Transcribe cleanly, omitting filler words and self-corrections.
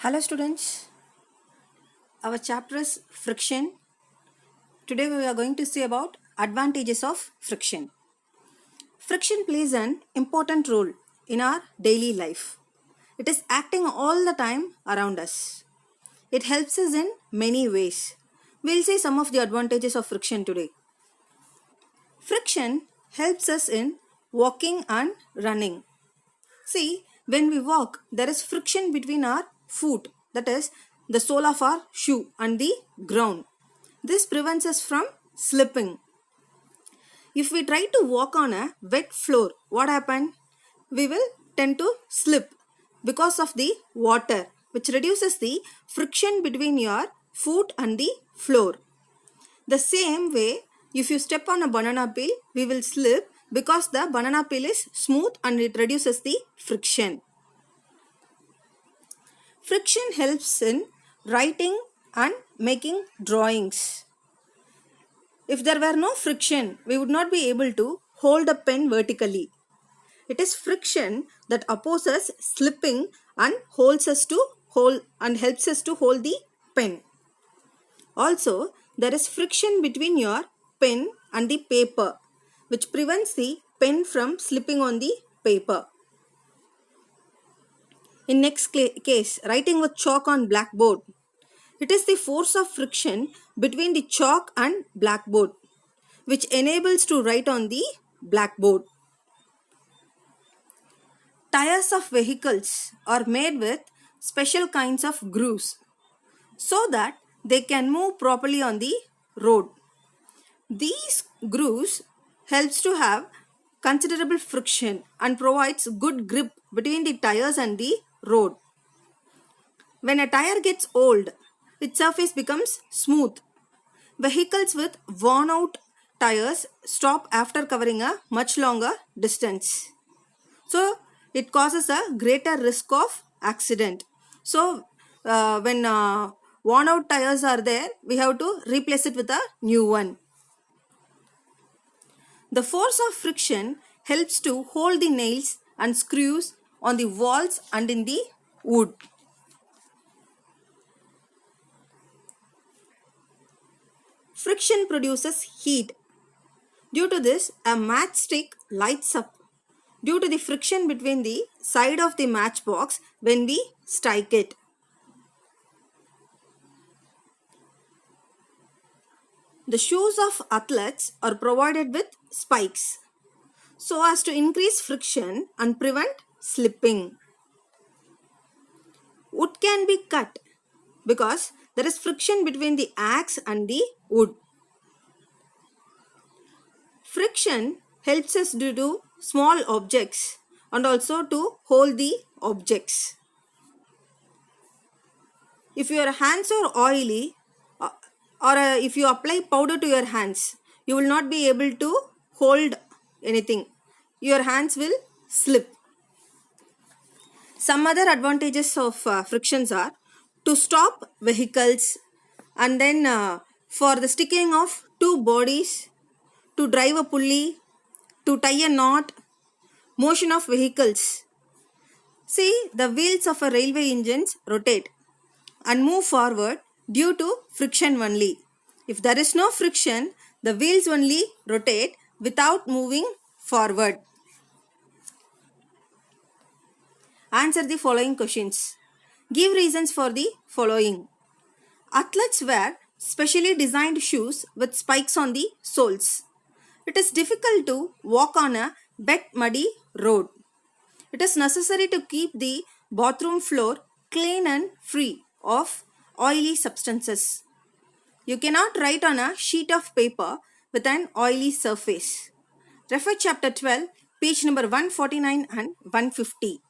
Hello students, our chapter is friction. Today we are going to see about advantages of friction. Friction plays an important role in our daily life. It is acting all the time around us. It helps us in many ways. We'll see some of the advantages of friction today. Friction helps us in walking and running. See, when we walk, there is friction between our foot, that is, the sole of our shoe and the ground. This prevents us from slipping. If we try to walk on a wet floor, what happens? We will tend to slip because of the water, which reduces the friction between your foot and the floor. The same way, if you step on a banana peel, we will slip because the banana peel is smooth and it reduces the friction. Friction helps in writing and making drawings. If there were no friction, we would not be able to hold a pen vertically. It is friction that opposes slipping and helps us to hold the pen. Also, there is friction between your pen and the paper, which prevents the pen from slipping on the paper. In next case, writing with chalk on blackboard. It is the force of friction between the chalk and blackboard, which enables to write on the blackboard. Tires of vehicles are made with special kinds of grooves so that they can move properly on the road. These grooves helps to have considerable friction and provides good grip between the tires and the road. When a tire gets old, its surface becomes smooth. Vehicles with worn out tires stop after covering a much longer distance. So it causes a greater risk of accident. So when worn out tires are there, we have to replace it with a new one. The force of friction helps to hold the nails and screws on the walls and in the wood. Friction produces heat. Due to this, a matchstick lights up due to the friction between the side of the matchbox when we strike it. The shoes of athletes are provided with spikes so as to increase friction and prevent slipping. Wood can be cut because there is friction between the axe and the wood. Friction helps us to do small objects and also to hold the objects. If your hands are oily or if you apply powder to your hands, you will not be able to hold anything. Your hands will slip. Some other advantages of frictions are to stop vehicles and then for the sticking of two bodies, to drive a pulley, to tie a knot, motion of vehicles. See, the wheels of a railway engines rotate and move forward due to friction only. If there is no friction, the wheels only rotate without moving forward. Answer the following questions. Give reasons for the following. Athletes wear specially designed shoes with spikes on the soles. It is difficult to walk on a wet, muddy road. It is necessary to keep the bathroom floor clean and free of oily substances. You cannot write on a sheet of paper with an oily surface. Refer chapter 12, page number 149 and 150.